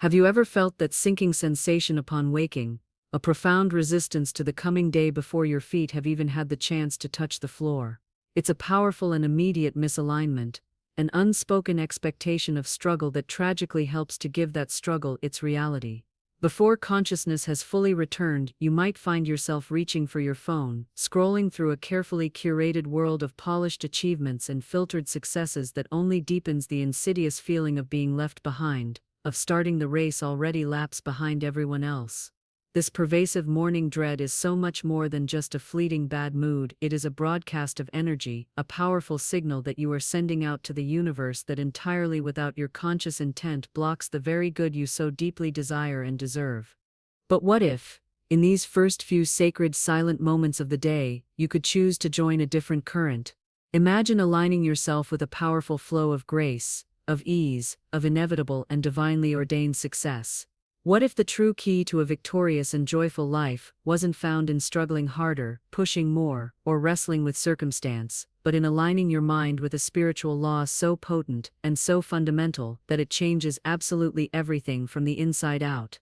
Have you ever felt that sinking sensation upon waking, a profound resistance to the coming day before your feet have even had the chance to touch the floor? It's a powerful and immediate misalignment, an unspoken expectation of struggle that tragically helps to give that struggle its reality. Before consciousness has fully returned, you might find yourself reaching for your phone, scrolling through a carefully curated world of polished achievements and filtered successes that only deepens the insidious feeling of being left behind, of starting the race already laps behind everyone else. This pervasive morning dread is so much more than just a fleeting bad mood. It is a broadcast of energy, a powerful signal that you are sending out to the universe that entirely without your conscious intent blocks the very good you so deeply desire and deserve. But what if, in these first few sacred silent moments of the day, you could choose to join a different current? Imagine aligning yourself with a powerful flow of grace, of ease, of inevitable and divinely ordained success. What if the true key to a victorious and joyful life wasn't found in struggling harder, pushing more, or wrestling with circumstance, but in aligning your mind with a spiritual law so potent and so fundamental that it changes absolutely everything from the inside out?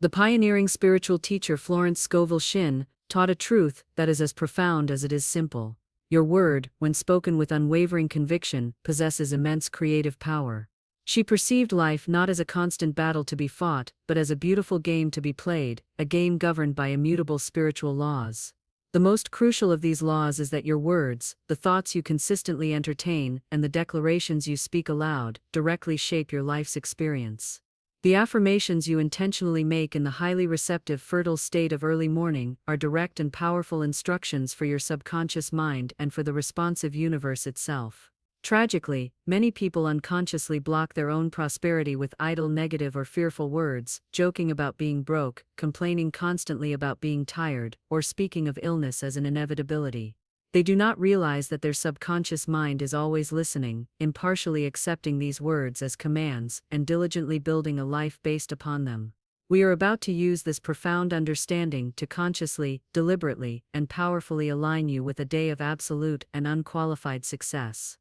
The pioneering spiritual teacher Florence Scovel Shinn taught a truth that is as profound as it is simple. Your word, when spoken with unwavering conviction, possesses immense creative power. She perceived life not as a constant battle to be fought, but as a beautiful game to be played, a game governed by immutable spiritual laws. The most crucial of these laws is that your words, the thoughts you consistently entertain, and the declarations you speak aloud, directly shape your life's experience. The affirmations you intentionally make in the highly receptive, fertile state of early morning are direct and powerful instructions for your subconscious mind and for the responsive universe itself. Tragically, many people unconsciously block their own prosperity with idle negative or fearful words, joking about being broke, complaining constantly about being tired, or speaking of illness as an inevitability. They do not realize that their subconscious mind is always listening, impartially accepting these words as commands, and diligently building a life based upon them. We are about to use this profound understanding to consciously, deliberately, and powerfully align you with a day of absolute and unqualified success.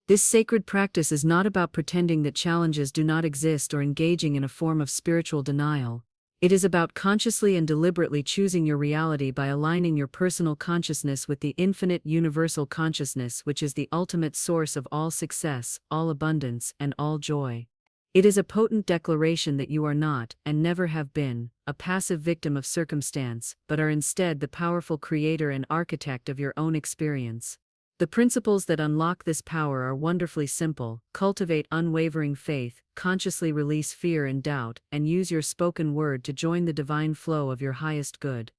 This sacred practice is not about pretending that challenges do not exist or engaging in a form of spiritual denial. It is about consciously and deliberately choosing your reality by aligning your personal consciousness with the infinite universal consciousness, which is the ultimate source of all success, all abundance, and all joy. It is a potent declaration that you are not, and never have been, a passive victim of circumstance, but are instead the powerful creator and architect of your own experience. The principles that unlock this power are wonderfully simple. Cultivate unwavering faith, consciously release fear and doubt, and use your spoken word to join the divine flow of your highest good.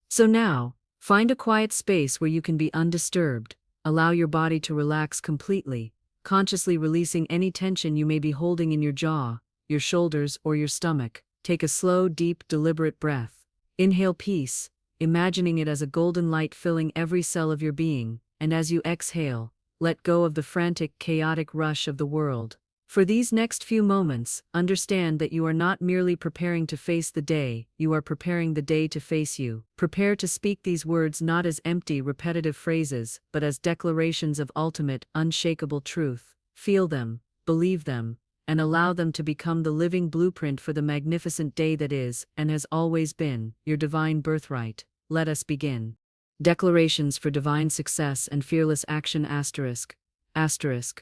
So now, find a quiet space where you can be undisturbed. Allow your body to relax completely, consciously releasing any tension you may be holding in your jaw, your shoulders, or your stomach. Take a slow, deep, deliberate breath. Inhale peace, imagining it as a golden light filling every cell of your being. And as you exhale, let go of the frantic, chaotic rush of the world. For these next few moments, understand that you are not merely preparing to face the day, you are preparing the day to face you. Prepare to speak these words not as empty, repetitive phrases, but as declarations of ultimate, unshakable truth. Feel them, believe them, and allow them to become the living blueprint for the magnificent day that is, and has always been, your divine birthright. Let us begin. Declarations for Divine Success and Fearless Action ****.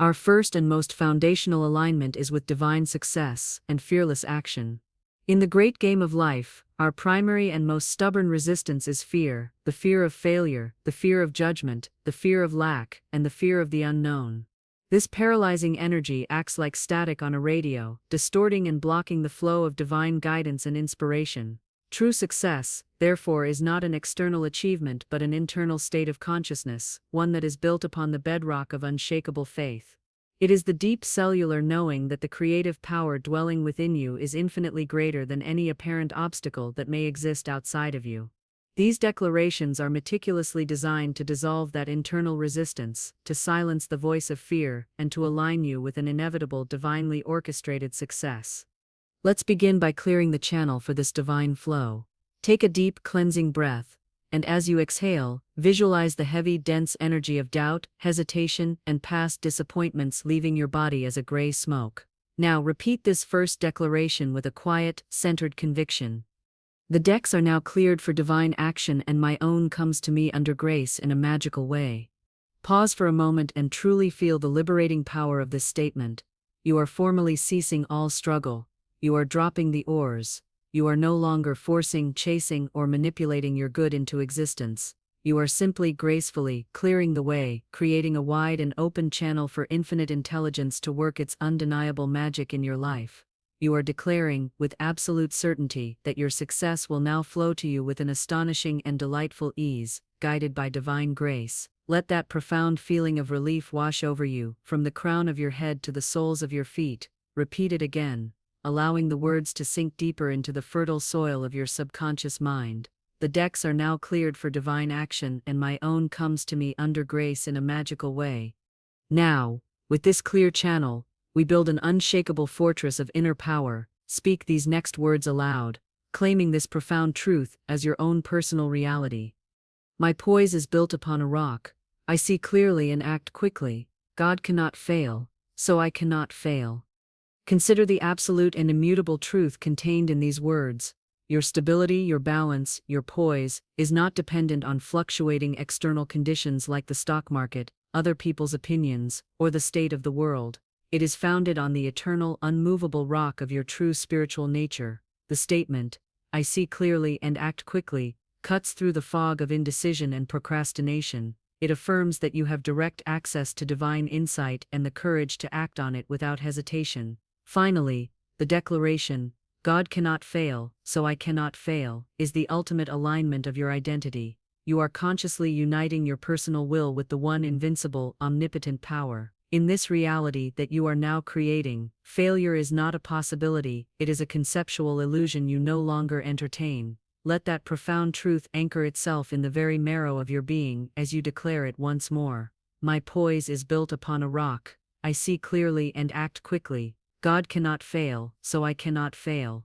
Our first and most foundational alignment is with divine success and fearless action. In the great game of life, our primary and most stubborn resistance is fear, the fear of failure, the fear of judgment, the fear of lack, and the fear of the unknown. This paralyzing energy acts like static on a radio, distorting and blocking the flow of divine guidance and inspiration. True success, therefore, is not an external achievement but an internal state of consciousness, one that is built upon the bedrock of unshakable faith. It is the deep cellular knowing that the creative power dwelling within you is infinitely greater than any apparent obstacle that may exist outside of you. These declarations are meticulously designed to dissolve that internal resistance, to silence the voice of fear, and to align you with an inevitable, divinely orchestrated success. Let's begin by clearing the channel for this divine flow. Take a deep, cleansing breath, and as you exhale, visualize the heavy, dense energy of doubt, hesitation, and past disappointments leaving your body as a gray smoke. Now repeat this first declaration with a quiet, centered conviction. The decks are now cleared for divine action, and my own comes to me under grace in a magical way. Pause for a moment and truly feel the liberating power of this statement. You are formally ceasing all struggle. You are dropping the oars. You are no longer forcing, chasing, or manipulating your good into existence. You are simply gracefully clearing the way, creating a wide and open channel for infinite intelligence to work its undeniable magic in your life. You are declaring, with absolute certainty, that your success will now flow to you with an astonishing and delightful ease, guided by divine grace. Let that profound feeling of relief wash over you, from the crown of your head to the soles of your feet. Repeat it again, allowing the words to sink deeper into the fertile soil of your subconscious mind. The decks are now cleared for divine action, and my own comes to me under grace in a magical way. Now, with this clear channel, we build an unshakable fortress of inner power. Speak these next words aloud, claiming this profound truth as your own personal reality. My poise is built upon a rock. I see clearly and act quickly. God cannot fail, so I cannot fail. Consider the absolute and immutable truth contained in these words. Your stability, your balance, your poise, is not dependent on fluctuating external conditions like the stock market, other people's opinions, or the state of the world. It is founded on the eternal, unmovable rock of your true spiritual nature. The statement, I see clearly and act quickly, cuts through the fog of indecision and procrastination. It affirms that you have direct access to divine insight and the courage to act on it without hesitation. Finally, the declaration, God cannot fail, so I cannot fail, is the ultimate alignment of your identity. You are consciously uniting your personal will with the one invincible, omnipotent power. In this reality that you are now creating, failure is not a possibility, it is a conceptual illusion you no longer entertain. Let that profound truth anchor itself in the very marrow of your being as you declare it once more. My poise is built upon a rock. I see clearly and act quickly. God cannot fail, so I cannot fail.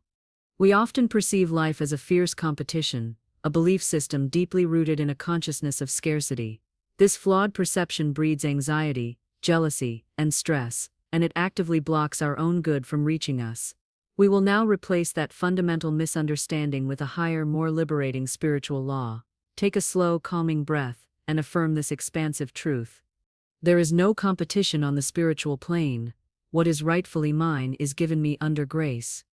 We often perceive life as a fierce competition, a belief system deeply rooted in a consciousness of scarcity. This flawed perception breeds anxiety, jealousy, and stress, and it actively blocks our own good from reaching us. We will now replace that fundamental misunderstanding with a higher, more liberating spiritual law. Take a slow, calming breath, and affirm this expansive truth. There is no competition on the spiritual plane. What is rightfully mine is given me under grace.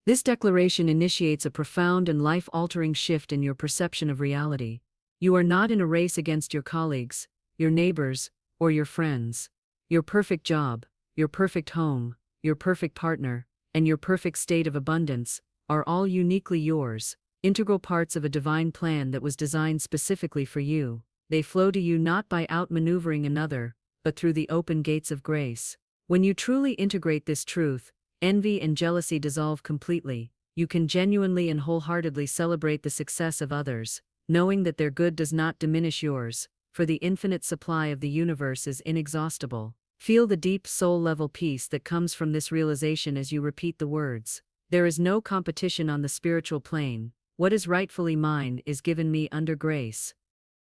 This declaration initiates a profound and life-altering shift in your perception of reality. You are not in a race against your colleagues, your neighbors, or your friends. Your perfect job, your perfect home, your perfect partner, and your perfect state of abundance are all uniquely yours, integral parts of a divine plan that was designed specifically for you. They flow to you not by outmaneuvering another, but through the open gates of grace. When you truly integrate this truth, envy and jealousy dissolve completely. You can genuinely and wholeheartedly celebrate the success of others, knowing that their good does not diminish yours, for the infinite supply of the universe is inexhaustible. Feel the deep soul-level peace that comes from this realization as you repeat the words. There is no competition on the spiritual plane. What is rightfully mine is given me under grace.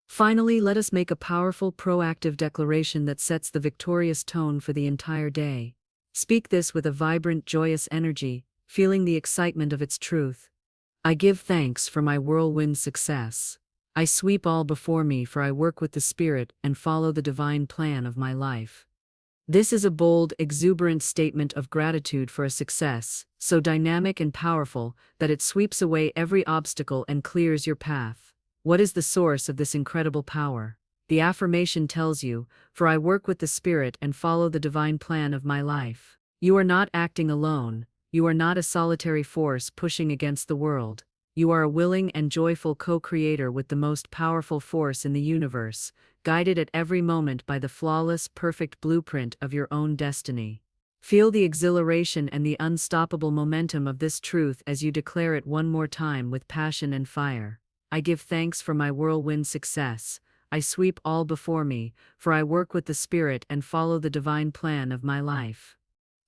Finally, let us make a powerful, proactive declaration that sets the victorious tone for the entire day. Speak this with a vibrant, joyous energy, feeling the excitement of its truth. I give thanks for my whirlwind success. I sweep all before me, for I work with the Spirit and follow the divine plan of my life. This is a bold, exuberant statement of gratitude for a success, so dynamic and powerful that it sweeps away every obstacle and clears your path. What is the source of this incredible power? The affirmation tells you, for I work with the Spirit and follow the divine plan of my life. You are not acting alone. You are not a solitary force pushing against the world. You are a willing and joyful co-creator with the most powerful force in the universe, guided at every moment by the flawless, perfect blueprint of your own destiny. Feel the exhilaration and the unstoppable momentum of this truth as you declare it one more time with passion and fire. I give thanks for my whirlwind success. I sweep all before me, for I work with the Spirit and follow the divine plan of my life.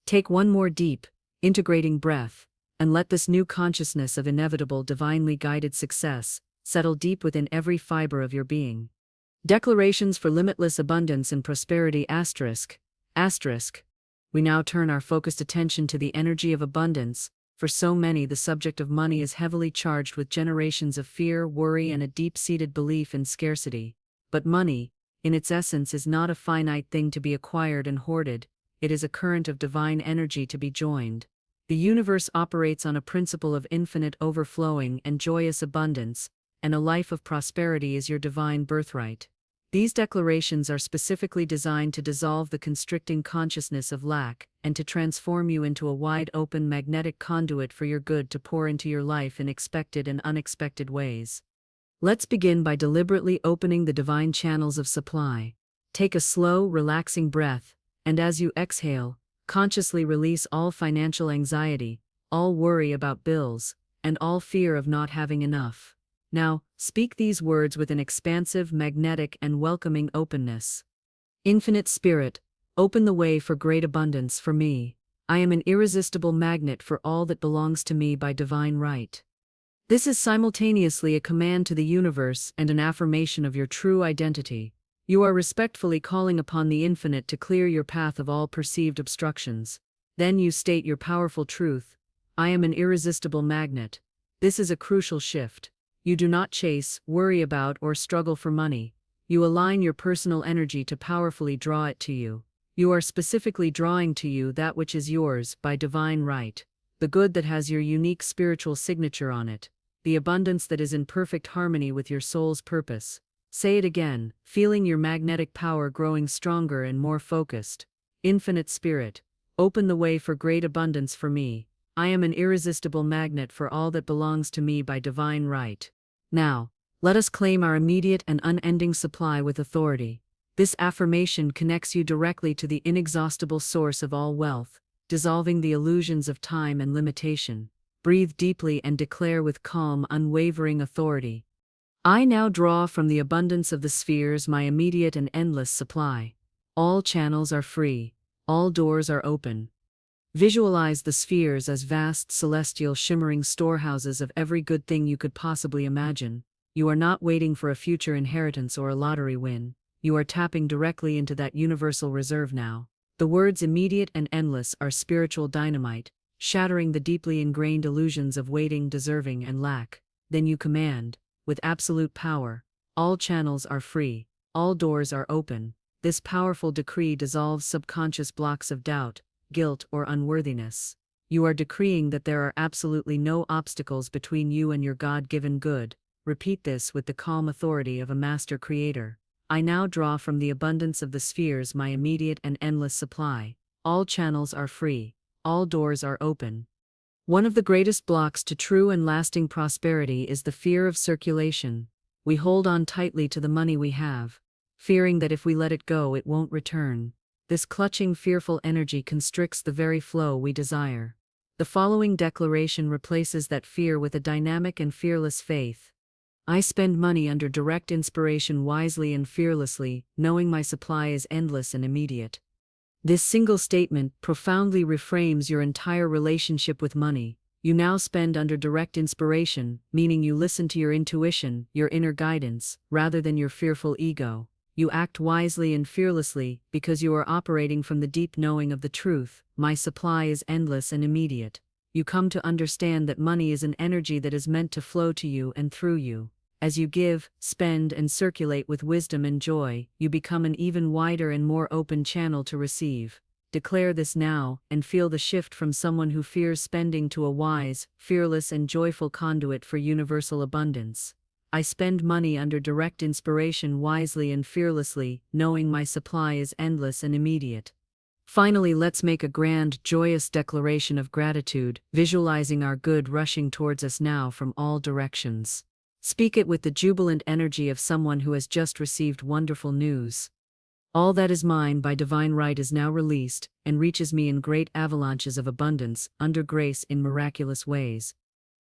Take one more deep, integrating breath, and let this new consciousness of inevitable, divinely guided success settle deep within every fiber of your being. Declarations for limitless abundance and prosperity ***. We now turn our focused attention to the energy of abundance. For so many, the subject of money is heavily charged with generations of fear, worry, and a deep-seated belief in scarcity. But money, in its essence, is not a finite thing to be acquired and hoarded. It is a current of divine energy to be joined. The universe operates on a principle of infinite overflowing and joyous abundance, and a life of prosperity is your divine birthright. These declarations are specifically designed to dissolve the constricting consciousness of lack and to transform you into a wide-open magnetic conduit for your good to pour into your life in expected and unexpected ways. Let's begin by deliberately opening the divine channels of supply. Take a slow, relaxing breath, and as you exhale, consciously release all financial anxiety, all worry about bills, and all fear of not having enough. Now, speak these words with an expansive, magnetic, and welcoming openness. Infinite Spirit, open the way for great abundance for me. I am an irresistible magnet for all that belongs to me by divine right. This is simultaneously a command to the universe and an affirmation of your true identity. You are respectfully calling upon the infinite to clear your path of all perceived obstructions. Then you state your powerful truth: I am an irresistible magnet. This is a crucial shift. You do not chase, worry about, or struggle for money. You align your personal energy to powerfully draw it to you. You are specifically drawing to you that which is yours by divine right, the good that has your unique spiritual signature on it, the abundance that is in perfect harmony with your soul's purpose. Say it again, feeling your magnetic power growing stronger and more focused. Infinite Spirit, open the way for great abundance for me. I am an irresistible magnet for all that belongs to me by divine right. Now, let us claim our immediate and unending supply with authority. This affirmation connects you directly to the inexhaustible source of all wealth, dissolving the illusions of time and limitation. Breathe deeply and declare with calm, unwavering authority: I now draw from the abundance of the spheres my immediate and endless supply. All channels are free. All doors are open. Visualize the spheres as vast, celestial, shimmering storehouses of every good thing you could possibly imagine. You are not waiting for a future inheritance or a lottery win. You are tapping directly into that universal reserve now. The words immediate and endless are spiritual dynamite, shattering the deeply ingrained illusions of waiting, deserving, and lack. Then you command, with absolute power: all channels are free. All doors are open. This powerful decree dissolves subconscious blocks of doubt, guilt, or unworthiness. You are decreeing that there are absolutely no obstacles between you and your God-given good. Repeat this with the calm authority of a master creator. I now draw from the abundance of the spheres my immediate and endless supply. All channels are free. All doors are open. One of the greatest blocks to true and lasting prosperity is the fear of circulation. We hold on tightly to the money we have, fearing that if we let it go, it won't return. This clutching, fearful energy constricts the very flow we desire. The following declaration replaces that fear with a dynamic and fearless faith. I spend money under direct inspiration wisely and fearlessly, knowing my supply is endless and immediate. This single statement profoundly reframes your entire relationship with money. You now spend under direct inspiration, meaning you listen to your intuition, your inner guidance, rather than your fearful ego. You act wisely and fearlessly because you are operating from the deep knowing of the truth: my supply is endless and immediate. You come to understand that money is an energy that is meant to flow to you and through you. As you give, spend, and circulate with wisdom and joy, you become an even wider and more open channel to receive. Declare this now, and feel the shift from someone who fears spending to a wise, fearless, and joyful conduit for universal abundance. I spend money under direct inspiration wisely and fearlessly, knowing my supply is endless and immediate. Finally, let's make a grand, joyous declaration of gratitude, visualizing our good rushing towards us now from all directions. Speak it with the jubilant energy of someone who has just received wonderful news. All that is mine by divine right is now released, and reaches me in great avalanches of abundance, under grace in miraculous ways.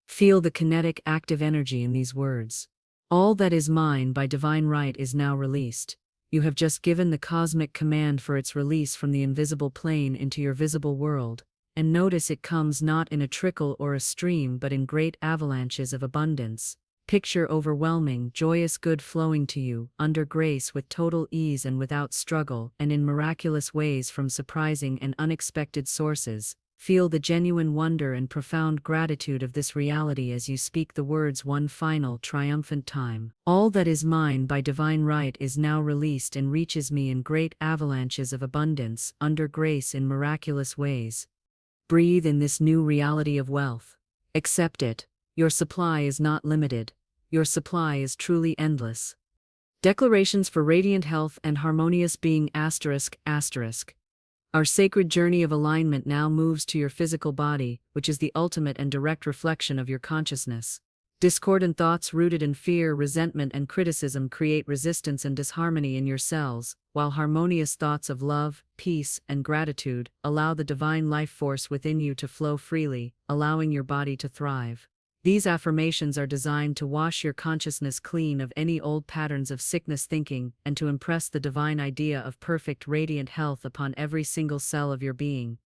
Feel the kinetic, active energy in these words. All that is mine by divine right is now released. You have just given the cosmic command for its release from the invisible plane into your visible world, and notice it comes not in a trickle or a stream but in great avalanches of abundance. Picture overwhelming, joyous good flowing to you, under grace with total ease and without struggle, and in miraculous ways from surprising and unexpected sources. Feel the genuine wonder and profound gratitude of this reality as you speak the words one final, triumphant time. All that is mine by divine right is now released and reaches me in great avalanches of abundance, under grace in miraculous ways. Breathe in this new reality of wealth. Accept it. Your supply is not limited. Your supply is truly endless. Declarations for radiant health and harmonious being ****. Our sacred journey of alignment now moves to your physical body, which is the ultimate and direct reflection of your consciousness. Discordant thoughts rooted in fear, resentment, and criticism create resistance and disharmony in your cells, while harmonious thoughts of love, peace, and gratitude allow the divine life force within you to flow freely, allowing your body to thrive. These affirmations are designed to wash your consciousness clean of any old patterns of sickness thinking and to impress the divine idea of perfect radiant health upon every single cell of your being.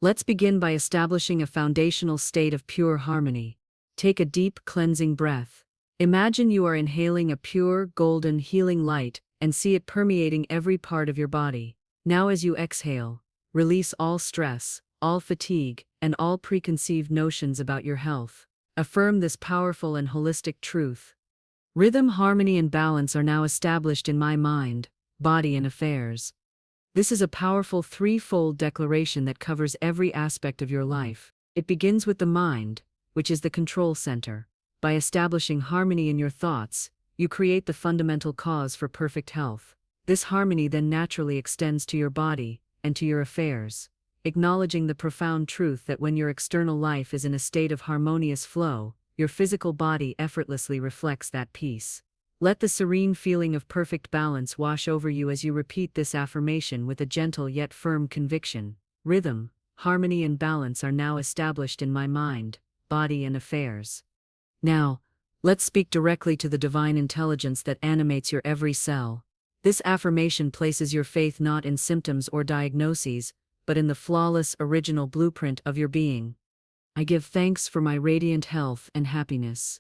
Let's begin by establishing a foundational state of pure harmony. Take a deep, cleansing breath. Imagine you are inhaling a pure, golden, healing light and see it permeating every part of your body. Now as you exhale, release all stress, all fatigue, and all preconceived notions about your health. Affirm this powerful and holistic truth. Rhythm, harmony, and balance are now established in my mind, body, and affairs. This is a powerful threefold declaration that covers every aspect of your life. It begins with the mind, which is the control center. By establishing harmony in your thoughts, you create the fundamental cause for perfect health. This harmony then naturally extends to your body and to your affairs, acknowledging the profound truth that when your external life is in a state of harmonious flow, your physical body effortlessly reflects that peace. Let the serene feeling of perfect balance wash over you as you repeat this affirmation with a gentle yet firm conviction. Rhythm, harmony, and balance are now established in my mind, body, and affairs. Now, let's speak directly to the divine intelligence that animates your every cell. This affirmation places your faith not in symptoms or diagnoses, but in the flawless original blueprint of your being. I give thanks for my radiant health and happiness.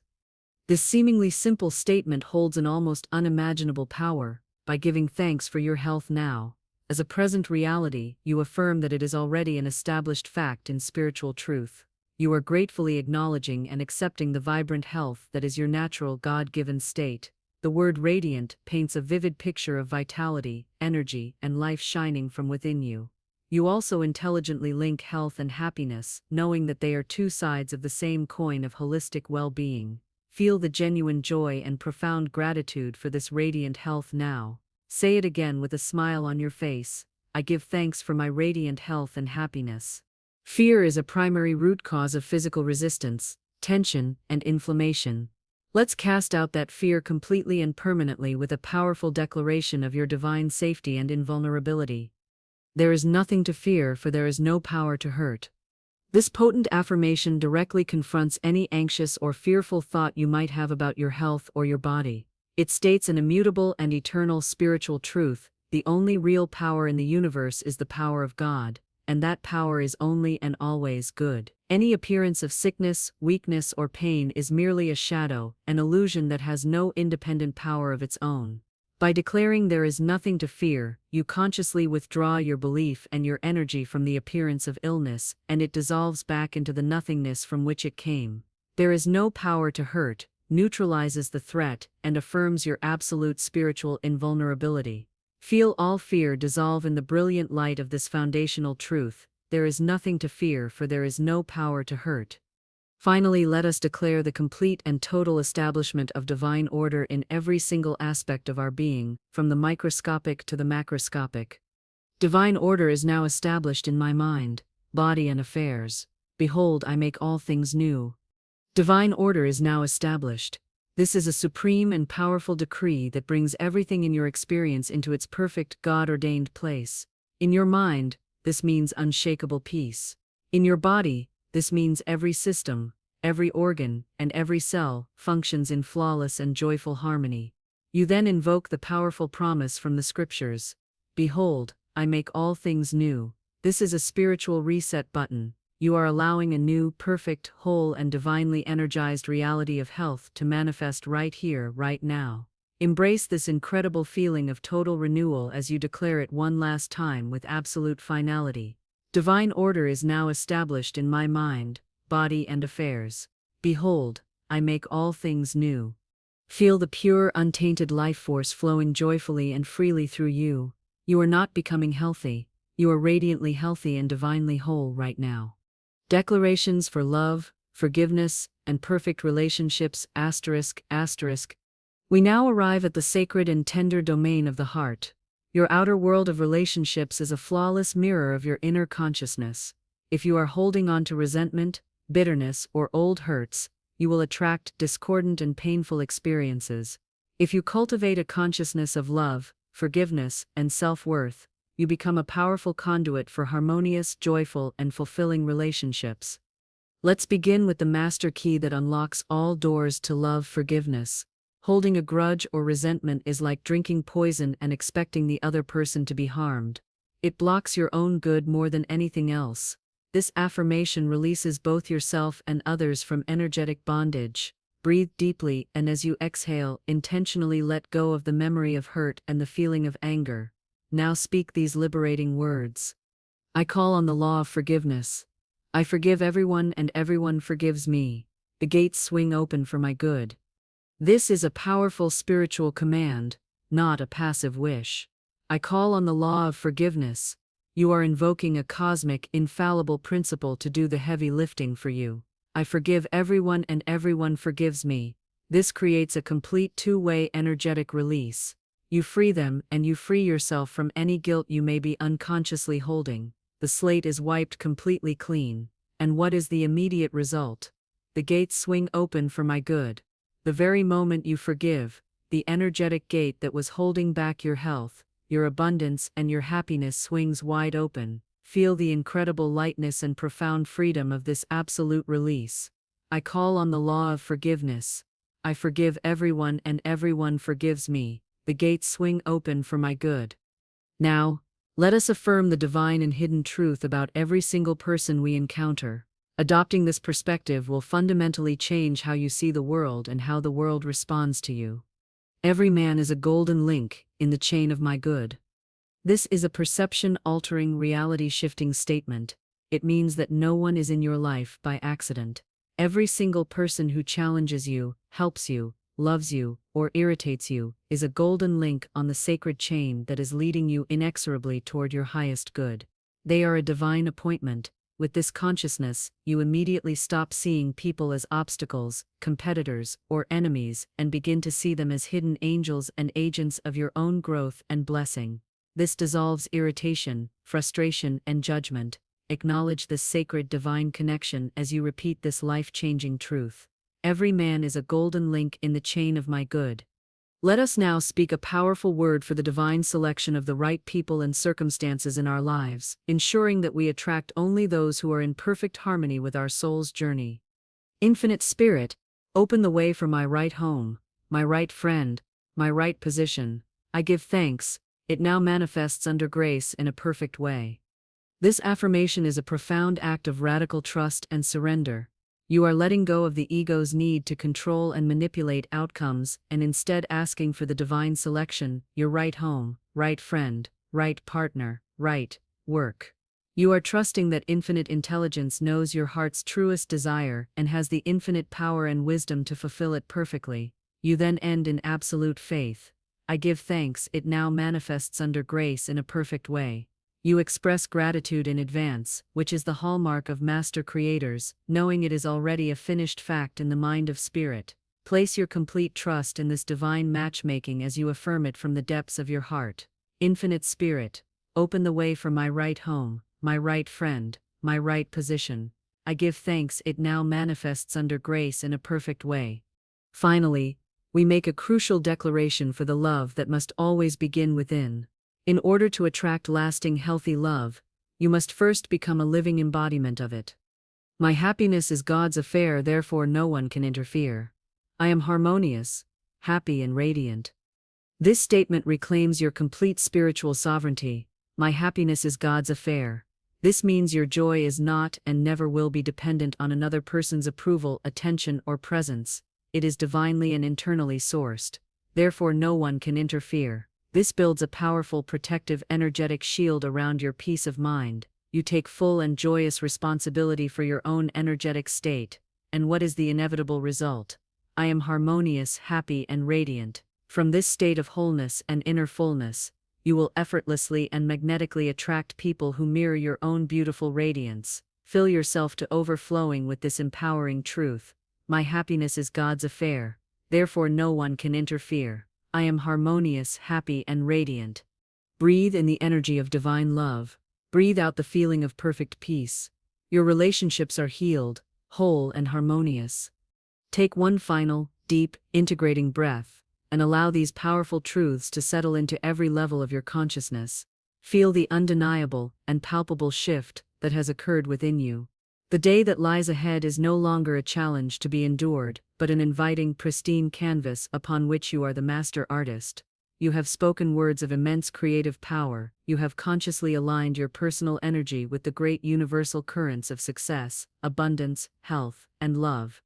This seemingly simple statement holds an almost unimaginable power. By giving thanks for your health now, as a present reality, you affirm that it is already an established fact in spiritual truth. You are gratefully acknowledging and accepting the vibrant health that is your natural God-given state. The word radiant paints a vivid picture of vitality, energy, and life shining from within you. You also intelligently link health and happiness, knowing that they are two sides of the same coin of holistic well-being. Feel the genuine joy and profound gratitude for this radiant health now. Say it again with a smile on your face. I give thanks for my radiant health and happiness. Fear is a primary root cause of physical resistance, tension, and inflammation. Let's cast out that fear completely and permanently with a powerful declaration of your divine safety and invulnerability. There is nothing to fear, for there is no power to hurt. This potent affirmation directly confronts any anxious or fearful thought you might have about your health or your body. It states an immutable and eternal spiritual truth: the only real power in the universe is the power of God, and that power is only and always good. Any appearance of sickness, weakness, or pain is merely a shadow, an illusion that has no independent power of its own. By declaring there is nothing to fear, you consciously withdraw your belief and your energy from the appearance of illness, and it dissolves back into the nothingness from which it came. There is no power to hurt, neutralizes the threat, and affirms your absolute spiritual invulnerability. Feel all fear dissolve in the brilliant light of this foundational truth: there is nothing to fear, for there is no power to hurt. Finally, let us declare the complete and total establishment of divine order in every single aspect of our being, from the microscopic to the macroscopic. Divine order is now established in my mind, body, and affairs. Behold, I make all things new. Divine order is now established. This is a supreme and powerful decree that brings everything in your experience into its perfect, God-ordained place. In your mind, this means unshakable peace. In your body, this means every system, every organ, and every cell functions in flawless and joyful harmony. You then invoke the powerful promise from the scriptures: Behold, I make all things new. This is a spiritual reset button. You are allowing a new, perfect, whole, and divinely energized reality of health to manifest right here, right now. Embrace this incredible feeling of total renewal as you declare it one last time with absolute finality. Divine order is now established in my mind, body, and affairs. Behold, I make all things new. Feel the pure, untainted life force flowing joyfully and freely through you. You are not becoming healthy. You are radiantly healthy and divinely whole right now. Declarations for love, forgiveness, and perfect relationships ****. We now arrive at the sacred and tender domain of the heart. Your outer world of relationships is a flawless mirror of your inner consciousness. If you are holding on to resentment, bitterness, or old hurts, you will attract discordant and painful experiences. If you cultivate a consciousness of love, forgiveness, and self-worth, you become a powerful conduit for harmonious, joyful, and fulfilling relationships. Let's begin with the master key that unlocks all doors to love: forgiveness. Holding a grudge or resentment is like drinking poison and expecting the other person to be harmed. It blocks your own good more than anything else. This affirmation releases both yourself and others from energetic bondage. Breathe deeply, and as you exhale, intentionally let go of the memory of hurt and the feeling of anger. Now speak these liberating words. I call on the law of forgiveness. I forgive everyone and everyone forgives me. The gates swing open for my good. This is a powerful spiritual command, not a passive wish. I call on the law of forgiveness. You are invoking a cosmic, infallible principle to do the heavy lifting for you. I forgive everyone and everyone forgives me. This creates a complete two-way energetic release. You free them and you free yourself from any guilt you may be unconsciously holding. The slate is wiped completely clean. And what is the immediate result? The gates swing open for my good. The very moment you forgive, the energetic gate that was holding back your health, your abundance, and your happiness swings wide open. Feel the incredible lightness and profound freedom of this absolute release. I call on the law of forgiveness. I forgive everyone and everyone forgives me. The gates swing open for my good. Now, let us affirm the divine and hidden truth about every single person we encounter. Adopting this perspective will fundamentally change how you see the world and how the world responds to you. Every man is a golden link in the chain of my good. This is a perception-altering, reality-shifting statement. It means that no one is in your life by accident. Every single person who challenges you, helps you, loves you, or irritates you is a golden link on the sacred chain that is leading you inexorably toward your highest good. They are a divine appointment. With this consciousness, you immediately stop seeing people as obstacles, competitors, or enemies and begin to see them as hidden angels and agents of your own growth and blessing. This dissolves irritation, frustration, and judgment. Acknowledge this sacred divine connection as you repeat this life-changing truth. Every man is a golden link in the chain of my good. Let us now speak a powerful word for the divine selection of the right people and circumstances in our lives, ensuring that we attract only those who are in perfect harmony with our soul's journey. Infinite Spirit, open the way for my right home, my right friend, my right position. I give thanks. It now manifests under grace in a perfect way. This affirmation is a profound act of radical trust and surrender. You are letting go of the ego's need to control and manipulate outcomes and instead asking for the divine selection, your right home, right friend, right partner, right work. You are trusting that infinite intelligence knows your heart's truest desire and has the infinite power and wisdom to fulfill it perfectly. You then end in absolute faith. I give thanks. It now manifests under grace in a perfect way. You express gratitude in advance, which is the hallmark of master creators, knowing it is already a finished fact in the mind of spirit. Place your complete trust in this divine matchmaking as you affirm it from the depths of your heart. Infinite Spirit, open the way for my right home, my right friend, my right position. I give thanks. It now manifests under grace in a perfect way. Finally, we make a crucial declaration for the love that must always begin within. In order to attract lasting healthy love, you must first become a living embodiment of it. My happiness is God's affair, therefore no one can interfere. I am harmonious, happy and radiant. This statement reclaims your complete spiritual sovereignty. My happiness is God's affair. This means your joy is not and never will be dependent on another person's approval, attention, or presence. It is divinely and internally sourced. Therefore, no one can interfere. This builds a powerful, protective, energetic shield around your peace of mind. You take full and joyous responsibility for your own energetic state. And what is the inevitable result? I am harmonious, happy, and radiant. From this state of wholeness and inner fullness, you will effortlessly and magnetically attract people who mirror your own beautiful radiance. Fill yourself to overflowing with this empowering truth. My happiness is God's affair. Therefore, no one can interfere. I am harmonious, happy, and radiant. Breathe in the energy of divine love. Breathe out the feeling of perfect peace. Your relationships are healed, whole, and harmonious. Take one final, deep, integrating breath, and allow these powerful truths to settle into every level of your consciousness. Feel the undeniable and palpable shift that has occurred within you. The day that lies ahead is no longer a challenge to be endured, but an inviting, pristine canvas upon which you are the master artist. You have spoken words of immense creative power. You have consciously aligned your personal energy with the great universal currents of success, abundance, health, and love.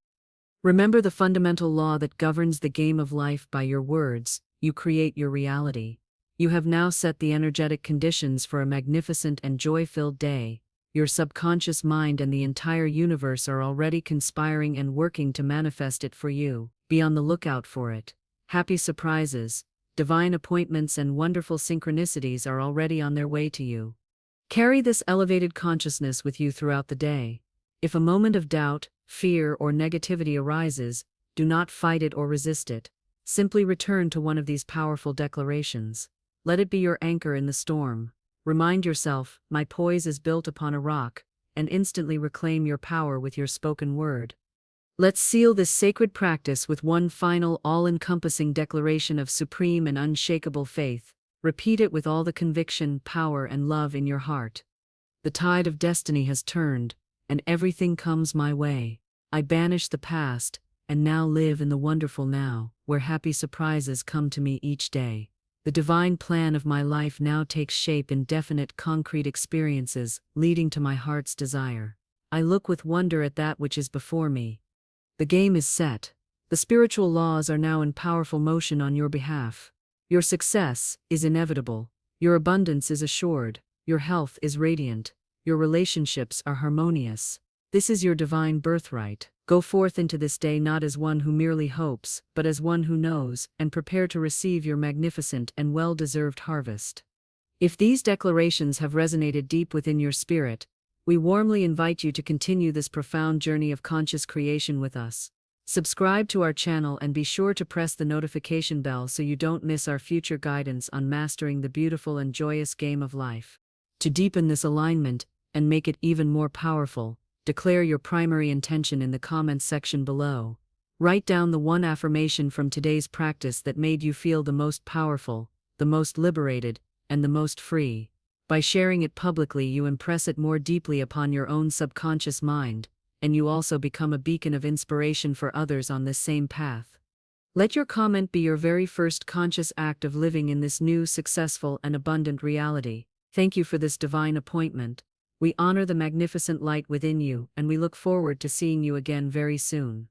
Remember the fundamental law that governs the game of life: by your words, you create your reality. You have now set the energetic conditions for a magnificent and joy-filled day. Your subconscious mind and the entire universe are already conspiring and working to manifest it for you. Be on the lookout for it. Happy surprises, divine appointments, and wonderful synchronicities are already on their way to you. Carry this elevated consciousness with you throughout the day. If a moment of doubt, fear, or negativity arises, do not fight it or resist it. Simply return to one of these powerful declarations. Let it be your anchor in the storm. Remind yourself, my poise is built upon a rock, and instantly reclaim your power with your spoken word. Let's seal this sacred practice with one final, all-encompassing declaration of supreme and unshakable faith. Repeat it with all the conviction, power, and love in your heart. The tide of destiny has turned, and everything comes my way. I banish the past, and now live in the wonderful now, where happy surprises come to me each day. The divine plan of my life now takes shape in definite, concrete experiences, leading to my heart's desire. I look with wonder at that which is before me. The game is set. The spiritual laws are now in powerful motion on your behalf. Your success is inevitable. Your abundance is assured. Your health is radiant. Your relationships are harmonious. This is your divine birthright. Go forth into this day not as one who merely hopes, but as one who knows, and prepare to receive your magnificent and well-deserved harvest. If these declarations have resonated deep within your spirit, we warmly invite you to continue this profound journey of conscious creation with us. Subscribe to our channel and be sure to press the notification bell so you don't miss our future guidance on mastering the beautiful and joyous game of life. To deepen this alignment and make it even more powerful, declare your primary intention in the comments section below. Write down the one affirmation from today's practice that made you feel the most powerful, the most liberated, and the most free. By sharing it publicly, you impress it more deeply upon your own subconscious mind, and you also become a beacon of inspiration for others on this same path. Let your comment be your very first conscious act of living in this new, successful, and abundant reality. Thank you for this divine appointment. We honor the magnificent light within you, and we look forward to seeing you again very soon.